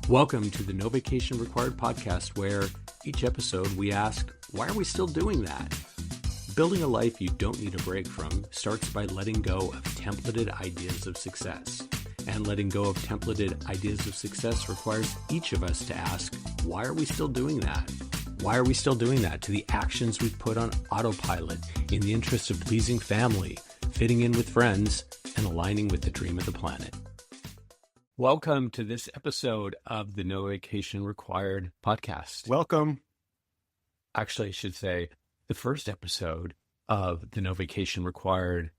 Welcome to the No Vacation Required podcast, where each episode we ask, why are we still doing that? Building a life you don't need a break from starts by letting go of templated ideas of success. And letting go of templated ideas of success requires each of us to ask, why are we still doing that? Why are we still doing that to the actions we've put on autopilot in the interest of pleasing family, fitting in with friends, and aligning with the dream of the planet? Welcome to this episode of the No Vacation Required podcast. Welcome. Actually, I should say the first episode of the No Vacation Required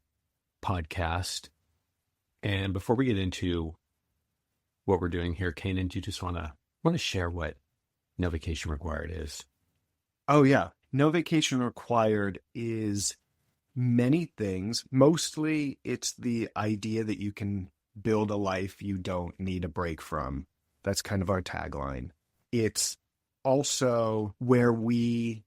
podcast. And before we get into what we're doing here, Caanan, do you just want to share what No Vacation Required is? Oh, yeah. No Vacation Required is many things. Mostly it's the idea that you can build a life you don't need a break from. That's kind of our tagline. It's also where we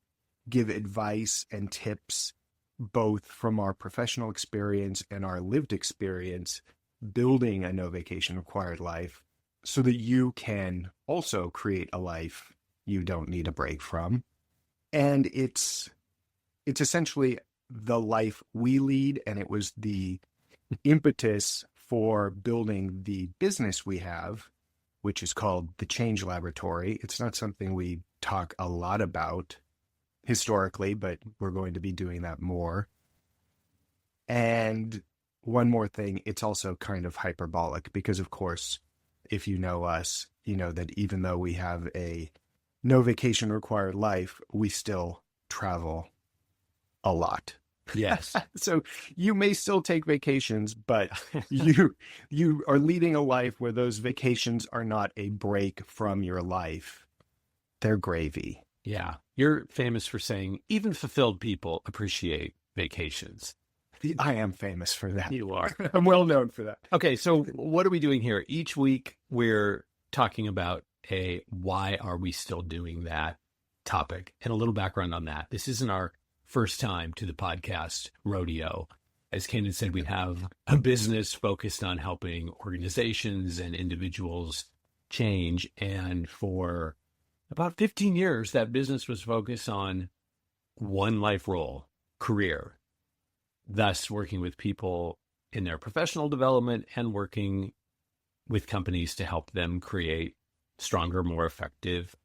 give advice and tips, both from our professional experience and our lived experience, building a no vacation required life so that you can also create a life you don't need a break from. And it's essentially the life we lead, and it was the impetus for building the business we have, which is called the Change Laboratory. It's not something we talk a lot about historically, but we're going to be doing that more. And one more thing, it's also kind of hyperbolic because, of course, if you know us, you know that even though we have a no vacation required life, we still travel a lot. Yes. So you may still take vacations, but you are leading a life where those vacations are not a break from your life. They're gravy. Yeah. You're famous for saying even fulfilled people appreciate vacations. I am famous for that. You are. I'm well known for that. Okay. So what are we doing here? Each week we're talking about why are we still doing that topic and a little background on that. This isn't our first time to the podcast rodeo. As Caanan said, we have a business focused on helping organizations and individuals change. And for about 15 years, that business was focused on one life role, career, thus working with people in their professional development and working with companies to help them create stronger, more effective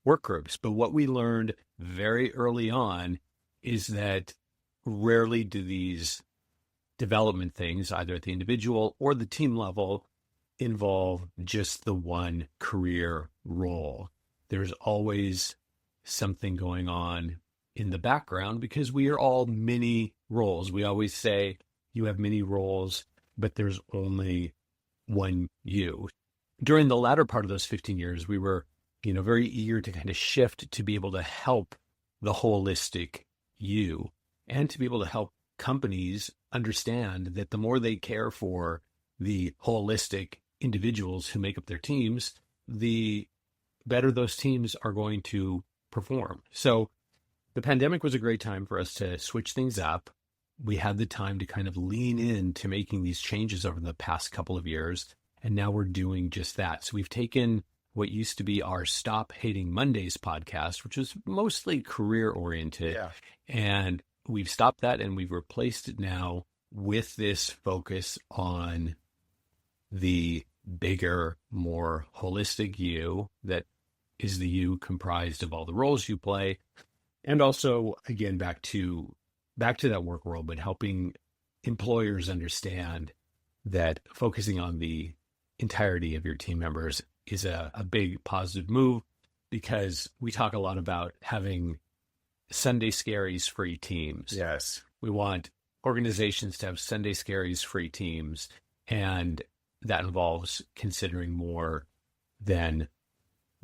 work groups. But what we learned very early on is that rarely do these development things, either at the individual or the team level, involve just the one career role. There's always something going on in the background because we are all many roles. We always say you have many roles, but there's only one you. During the latter part of those 15 years, we were, very eager to kind of shift to be able to help the holistic you and to be able to help companies understand that the more they care for the holistic individuals who make up their teams, the better those teams are going to perform. So the pandemic was a great time for us to switch things up. We had the time to kind of lean into making these changes over the past couple of years. And now we're doing just that. So we've taken what used to be our Stop Hating Mondays podcast, which was mostly career oriented. Yeah. And we've stopped that and we've replaced it now with this focus on the bigger, more holistic you that is the you comprised of all the roles you play. And also, again, back to that work world, but helping employers understand that focusing on the entirety of your team members is a big positive move, because we talk a lot about having Sunday Scaries free teams. Yes. We want organizations to have Sunday Scaries free teams, and that involves considering more than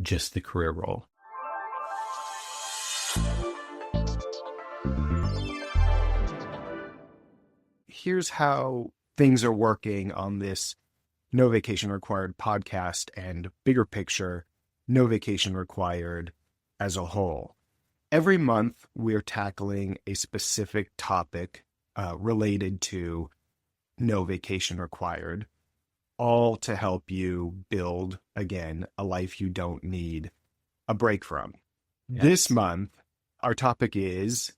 just the career role. Here's how things are working on this No Vacation Required podcast and bigger picture, No Vacation Required as a whole. Every month, we're tackling a specific topic related to No Vacation Required. all to help you build, again, a life you don't need a break from. Yes. This month, our topic is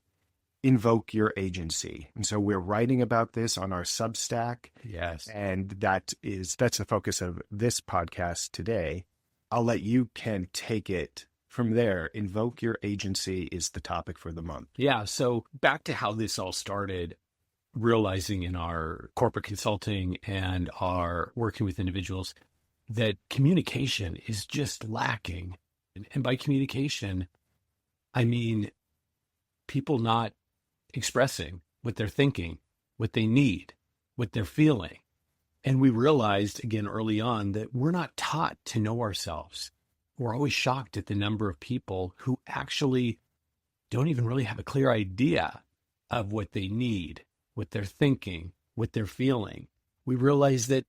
Invoke Your Agency. And so we're writing about this on our Substack. Yes. And that's the focus of this podcast today. I'll let you, Ken, take it from there. Invoke Your Agency is the topic for the month. Yeah. So back to how this all started, realizing in our corporate consulting and our working with individuals that communication is just lacking. And by communication, I mean people not expressing what they're thinking, what they need, what they're feeling. And we realized again early on that we're not taught to know ourselves. We're always shocked at the number of people who actually don't even really have a clear idea of what they need, what they're thinking, what they're feeling. We realize that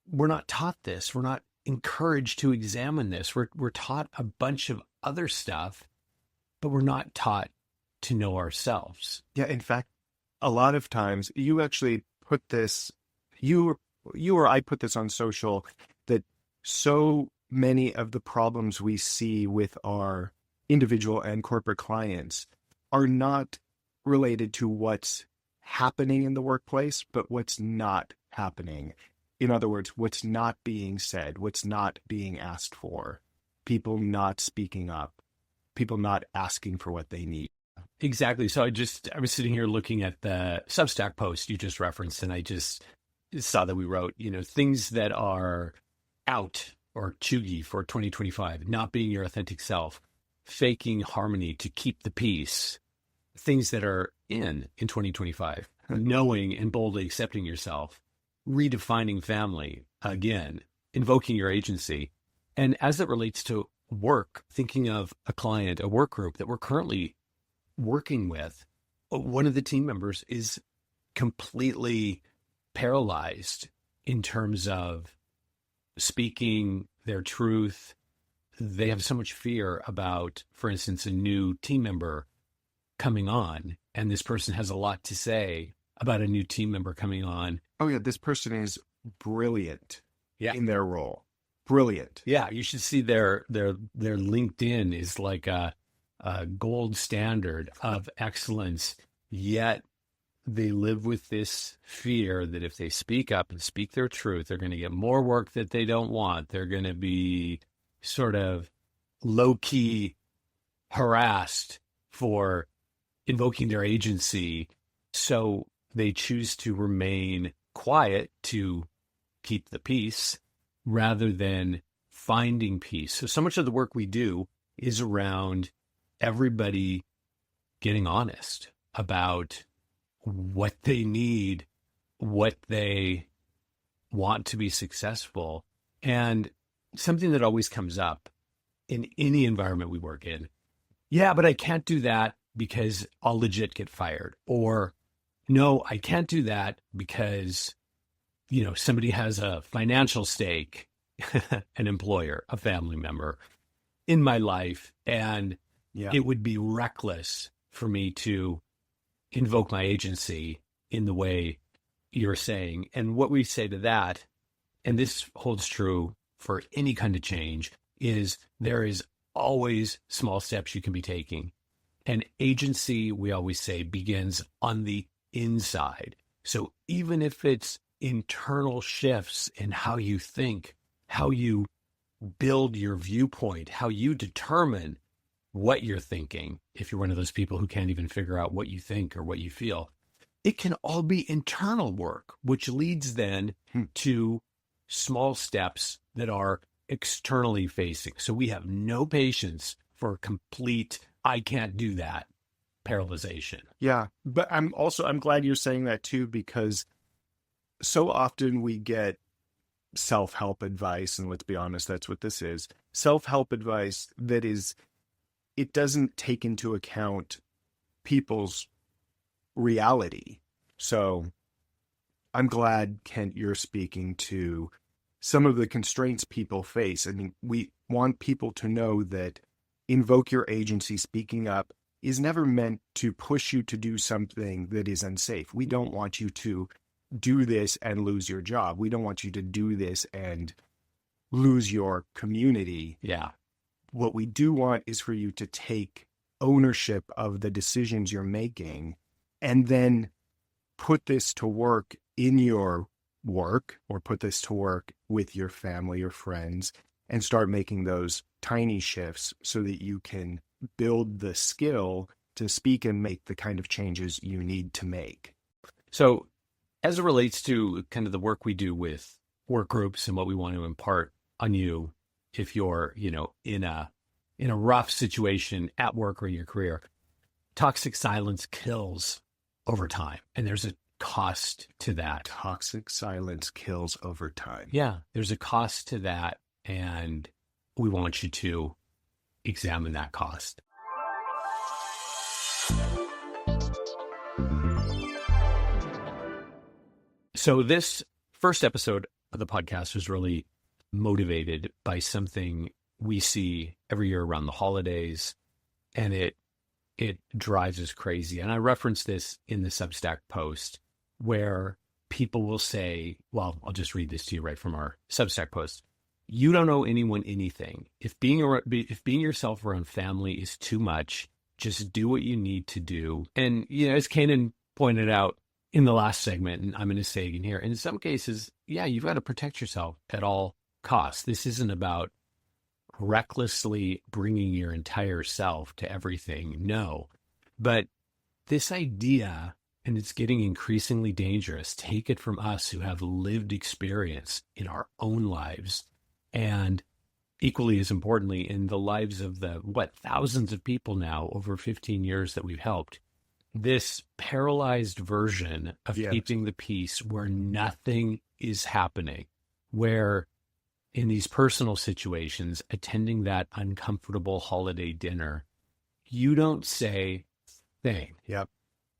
we're not taught this. We're not encouraged to examine this. We're taught a bunch of other stuff, but we're not taught to know ourselves. Yeah, in fact, a lot of times you actually put this, you or I put this on social, that so many of the problems we see with our individual and corporate clients are not related to what's happening in the workplace, but what's not happening. In other words, what's not being said, what's not being asked for, people not speaking up, people not asking for what they need. Exactly. So I was sitting here looking at the Substack post you just referenced, and I just saw that we wrote, things that are out or chuggy for 2025, not being your authentic self, faking harmony to keep the peace, things that are in 2025, knowing and boldly accepting yourself, redefining family, again, invoking your agency. And as it relates to work, thinking of a client, a work group that we're currently working with, one of the team members is completely paralyzed in terms of speaking their truth. They have so much fear about, for instance, a new team member coming on, and this person has a lot to say about a new team member coming on. Oh yeah, this person is brilliant Yeah. in their role. Brilliant. Yeah, you should see their LinkedIn is like a gold standard of excellence, yet they live with this fear that if they speak up and speak their truth, they're going to get more work that they don't want. They're going to be sort of low-key harassed for invoking their agency. So they choose to remain quiet to keep the peace rather than finding peace. So much of the work we do is around everybody getting honest about what they need, what they want to be successful. And something that always comes up in any environment we work in, yeah, but I can't do that because I'll legit get fired. Or no, I can't do that because, somebody has a financial stake, an employer, a family member in my life. And it would be reckless for me to invoke my agency in the way you're saying. And what we say to that, and this holds true for any kind of change, is there is always small steps you can be taking. And agency, we always say, begins on the inside. So even if it's internal shifts in how you think, how you build your viewpoint, how you determine what you're thinking, if you're one of those people who can't even figure out what you think or what you feel, it can all be internal work, which leads then to small steps that are externally facing. So we have no patience for complete, I can't do that, paralyzation. Yeah. But I'm glad you're saying that too, because so often we get self-help advice, and let's be honest, that's what this is. Self-help advice that is, it doesn't take into account people's reality. So I'm glad, Kent, you're speaking to some of the constraints people face. I mean, we want people to know that invoke your agency, speaking up, is never meant to push you to do something that is unsafe. We don't want you to do this and lose your job. We don't want you to do this and lose your community. Yeah. What we do want is for you to take ownership of the decisions you're making and then put this to work in your work, or put this to work with your family or friends, and start making those tiny shifts so that you can build the skill to speak and make the kind of changes you need to make. So as it relates to kind of the work we do with work groups and what we want to impart on you, if you're, in a rough situation at work or in your career, toxic silence kills over time. And there's a cost to that. Toxic silence kills over time. Yeah, there's a cost to that. And we want you to examine that cost. So this first episode of the podcast was really motivated by something we see every year around the holidays, and it drives us crazy. And I referenced this in the Substack post where people will say, well, I'll just read this to you right from our Substack post. You don't owe anyone anything. If being yourself around family is too much, just do what you need to do. And, as Caanan pointed out in the last segment, and I'm going to say again here, in some cases, yeah, you've got to protect yourself at all costs. This isn't about recklessly bringing your entire self to everything. No, but this idea, and it's getting increasingly dangerous, take it from us who have lived experience in our own lives, and equally as importantly, in the lives of thousands of people now over 15 years that we've helped. This paralyzed version of keeping the peace where nothing is happening, where in these personal situations, attending that uncomfortable holiday dinner, you don't say thing. Yep.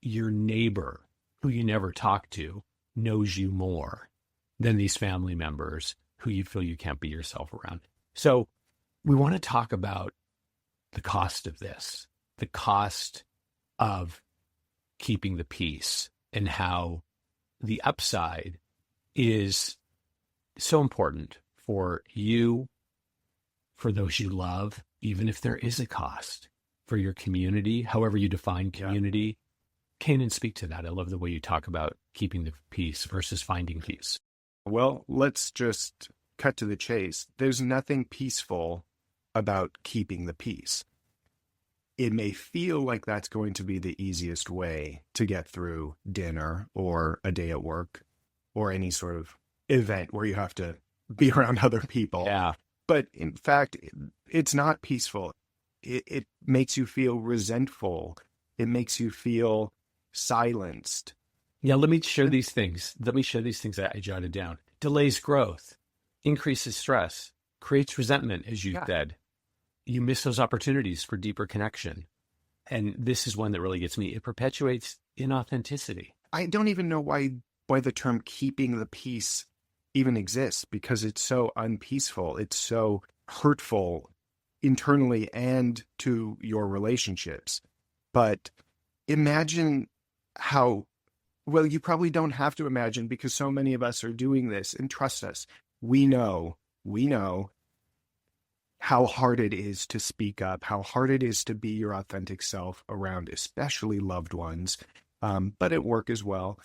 Your neighbor, who you never talk to, knows you more than these family members who you feel you can't be yourself around. So we want to talk about the cost of this, the cost of keeping the peace, and how the upside is so important for you, for those you love, even if there is a cost, for your community, however you define community. Yeah. Caanan, speak to that. I love the way you talk about keeping the peace versus finding peace. Well, let's just cut to the chase. There's nothing peaceful about keeping the peace. It may feel like that's going to be the easiest way to get through dinner or a day at work or any sort of event where you have to be around other people. Yeah. But in fact, it's not peaceful. It makes you feel resentful. It makes you feel silenced. Yeah, let me share these things. I jotted down. Delays growth, increases stress, creates resentment, as you said. You miss those opportunities for deeper connection. And this is one that really gets me. It perpetuates inauthenticity. I don't even know why the term keeping the peace even exists, because it's so unpeaceful. It's so hurtful internally and to your relationships. But imagine how, well, you probably don't have to imagine, because so many of us are doing this, and trust us, we know how hard it is to speak up, how hard it is to be your authentic self around especially loved ones, but at work as well.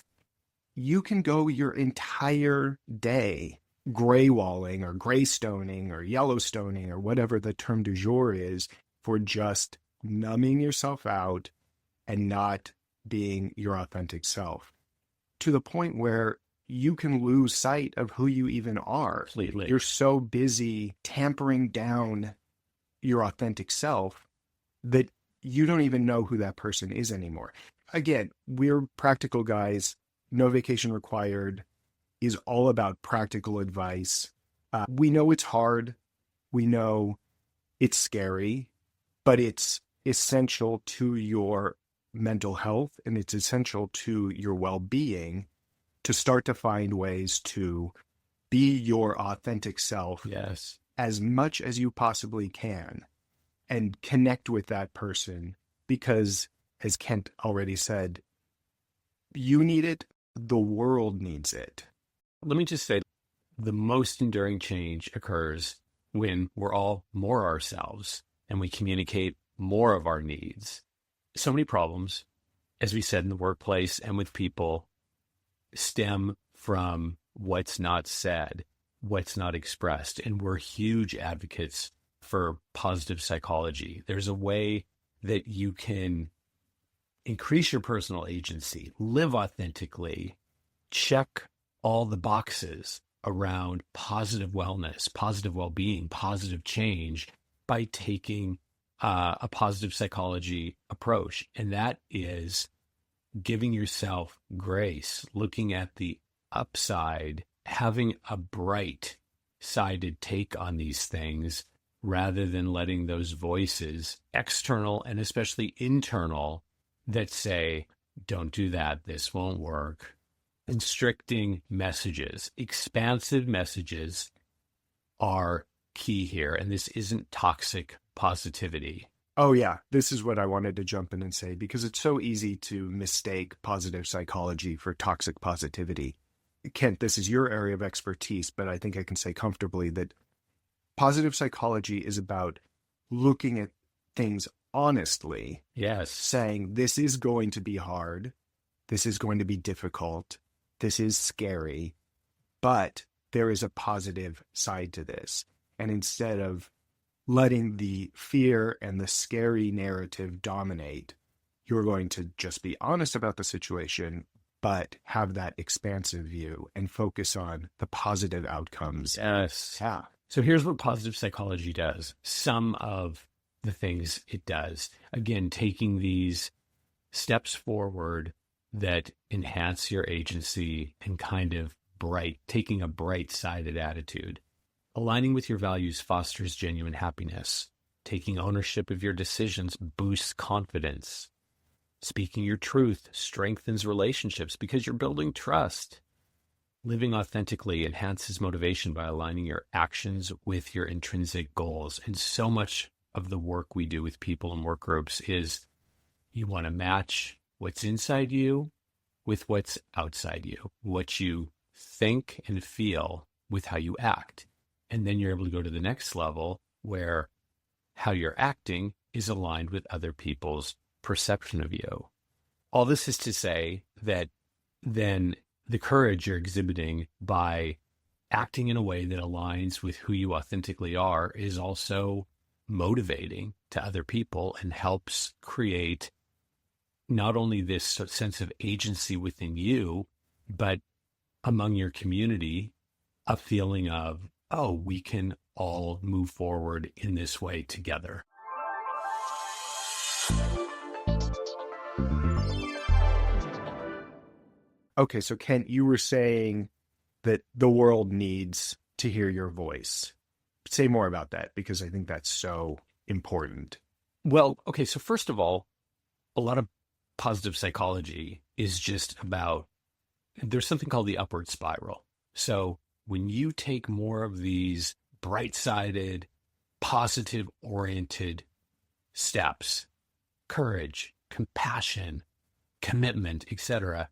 You can go your entire day gray-walling or gray-stoning or yellow-stoning or whatever the term du jour is for just numbing yourself out and not being your authentic self, to the point where you can lose sight of who you even are. Completely. You're so busy tampering down your authentic self that you don't even know who that person is anymore. Again, we're practical guys. No vacation required is all about practical advice. We know it's hard. We know it's scary, but it's essential to your mental health, and it's essential to your well-being to start to find ways to be your authentic self as much as you possibly can and connect with that person, because, as Kent already said, you need it, the world needs it. Let me just say, the most enduring change occurs when we're all more ourselves and we communicate more of our needs. So many problems, as we said, in the workplace and with people, stem from what's not said, what's not expressed. And we're huge advocates for positive psychology. There's a way that you can increase your personal agency, live authentically, check all the boxes around positive wellness, positive well-being, positive change by taking a positive psychology approach. And that is giving yourself grace, looking at the upside, having a bright-sided take on these things rather than letting those voices, external and especially internal, that say, don't do that, this won't work. Constricting messages, expansive messages are key here. And this isn't toxic positivity. Oh, yeah. This is what I wanted to jump in and say, because it's so easy to mistake positive psychology for toxic positivity. Kent, this is your area of expertise, but I think I can say comfortably that positive psychology is about looking at things honestly. Yes. Saying this is going to be hard. This is going to be difficult. This is scary, but there is a positive side to this. And instead of letting the fear and the scary narrative dominate, you're going to just be honest about the situation, but have that expansive view and focus on the positive outcomes. Yes. Yeah. So here's what positive psychology does. Some of the things it does. Again, taking these steps forward that enhance your agency and kind of taking a bright-sided attitude. Aligning with your values fosters genuine happiness. Taking ownership of your decisions boosts confidence. Speaking your truth strengthens relationships because you're building trust. Living authentically enhances motivation by aligning your actions with your intrinsic goals. And so much of the work we do with people in work groups is you want to match what's inside you with what's outside you, what you think and feel with how you act. And then you're able to go to the next level where how you're acting is aligned with other people's perception of you. All this is to say that then the courage you're exhibiting by acting in a way that aligns with who you authentically are is also motivating to other people and helps create not only this sense of agency within you, but among your community, a feeling of, oh, we can all move forward in this way together. Okay, so Kent, you were saying that the world needs to hear your voice. Say more about that, because I think that's so important. Well, okay, so first of all, a lot of positive psychology is just about, there's something called the upward spiral. So when you take more of these bright-sided, positive-oriented steps, courage, compassion, commitment, etc.,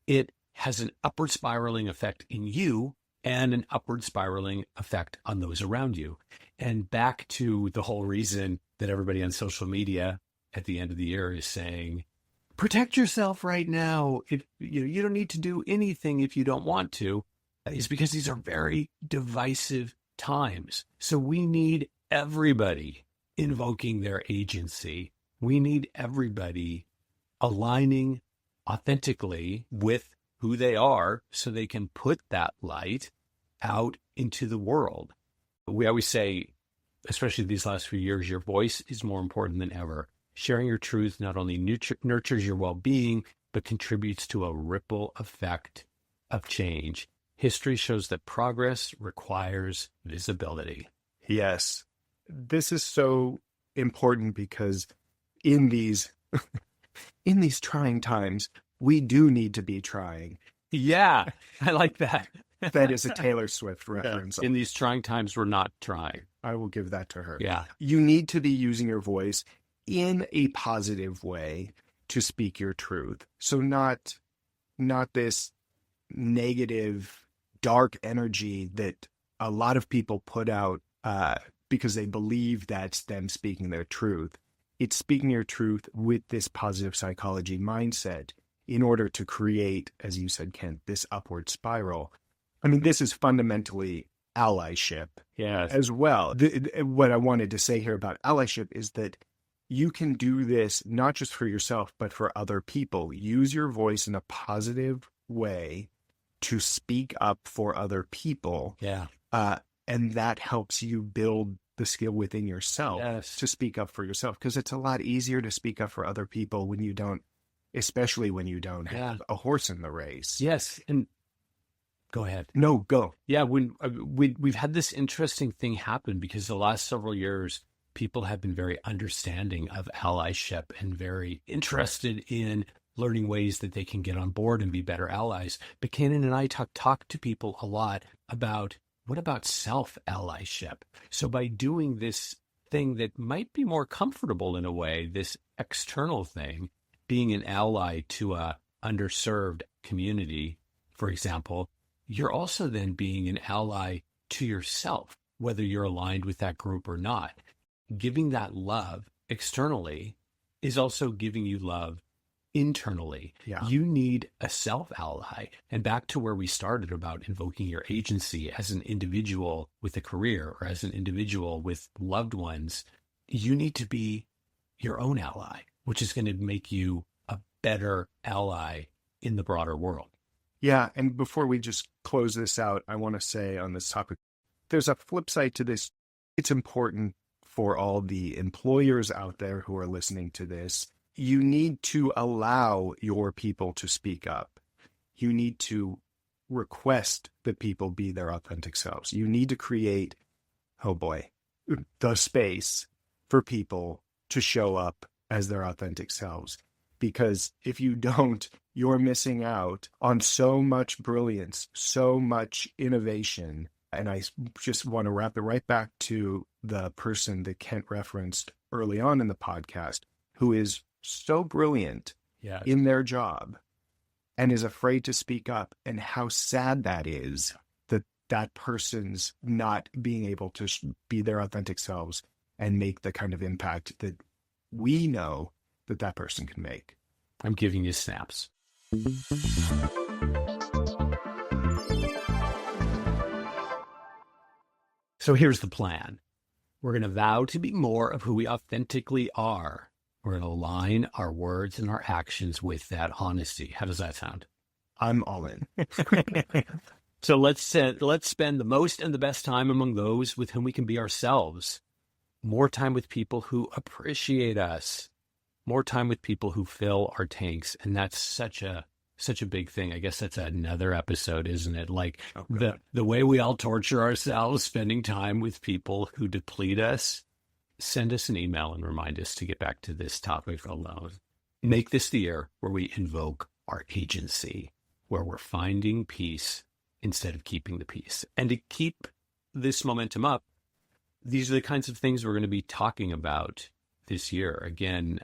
it has an upward spiraling effect in you and an upward spiraling effect on those around you. And back to the whole reason that everybody on social media at the end of the year is saying, protect yourself right now. If you don't need to do anything if you don't want to, is because these are very divisive times. So we need everybody invoking their agency. We need everybody aligning authentically with who they are so they can put that light out into the world. We always say, especially these last few years, your voice is more important than ever. Sharing your truth not only nurtures your well-being, but contributes to a ripple effect of change. History shows that progress requires visibility. Yes. This is so important because in these in these trying times, we do need to be trying. Yeah, I like that. That is a Taylor Swift reference. In these trying times, we're not trying. I will give that to her. Yeah. You need to be using your voice in a positive way to speak your truth. So not this negative, dark energy that a lot of people put out because they believe that's them speaking their truth. It's speaking your truth with this positive psychology mindset in order to create, as you said, Kent, this upward spiral. I mean, this is fundamentally allyship as well. What I wanted to say here about allyship is that you can do this not just for yourself, but for other people. Use your voice in a positive way to speak up for other people. And that helps you build the skill within yourself to speak up for yourself, because it's a lot easier to speak up for other people when you don't, especially when you don't have a horse in the race. Yes. And go ahead. No, go. Yeah. We've had this interesting thing happen because the last several years, people have been very understanding of allyship and very interested in learning ways that they can get on board and be better allies. But Caanan and I talk to people a lot about, what about self-allyship? So by doing this thing that might be more comfortable in a way, this external thing, being an ally to a underserved community, for example, you're also then being an ally to yourself, whether you're aligned with that group or not. Giving that love externally is also giving you love internally. You need a self-ally. And back to where we started about invoking your agency as an individual with a career or as an individual with loved ones, you need to be your own ally, which is going to make you a better ally in the broader world. Yeah. And before we just close this out, I want to say on this topic, there's a flip side to this. It's important for all the employers out there who are listening to this. You need to allow your people to speak up. You need to request that people be their authentic selves. You need to create, the space for people to show up as their authentic selves. Because if you don't, you're missing out on so much brilliance, so much innovation. And I just want to wrap it right back to the person that Kent referenced early on in the podcast, who is so brilliant in their job and is afraid to speak up, and how sad that is that that person's not being able to be their authentic selves and make the kind of impact that we know that that person can make. I'm giving you snaps. So here's the plan. We're going to vow to be more of who we authentically are. We're going to align our words and our actions with that honesty. How does that sound? I'm all in. So let's spend the most and the best time among those with whom we can be ourselves. More time with people who appreciate us. More time with people who fill our tanks. And that's such a big thing. I guess that's another episode, isn't it? Like the way we all torture ourselves, spending time with people who deplete us. Send us an email and remind us to get back to this topic alone. Make this the year where we invoke our agency, where we're finding peace instead of keeping the peace. And to keep this momentum up, these are the kinds of things we're going to be talking about this year. Again,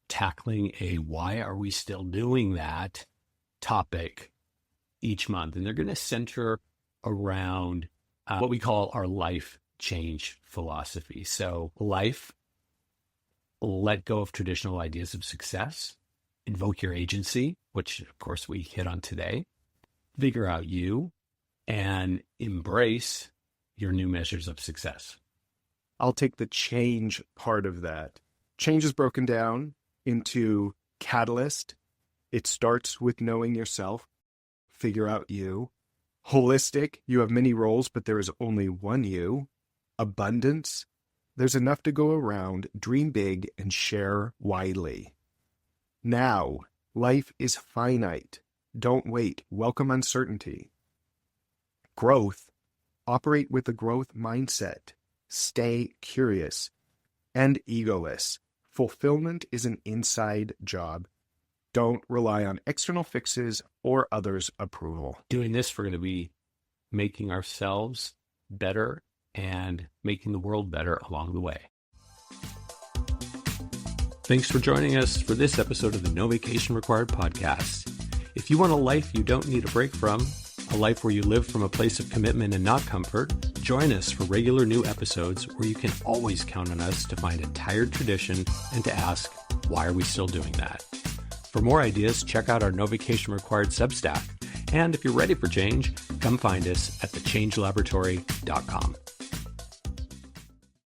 tackling a why are we still doing that topic each month. And they're going to center around what we call our life change philosophy. So life, let go of traditional ideas of success, invoke your agency, which of course we hit on today, figure out you, and embrace your new measures of success. I'll take the change part of that. Change is broken down into catalyst. It starts with knowing yourself, figure out you. Holistic, you have many roles, but there is only one you. Abundance, there's enough to go around, dream big, and share widely. Now, life is finite. Don't wait. Welcome uncertainty. Growth, operate with a growth mindset. Stay curious. And egoless. Fulfillment is an inside job. Don't rely on external fixes or others' approval. Doing this, we're going to be making ourselves better and making the world better along the way. Thanks for joining us for this episode of the No Vacation Required podcast. If you want a life you don't need a break from, a life where you live from a place of commitment and not comfort, join us for regular new episodes where you can always count on us to find a tired tradition and to ask, why are we still doing that? For more ideas, check out our No Vacation Required Substack. And if you're ready for change, come find us at thechangelaboratory.com.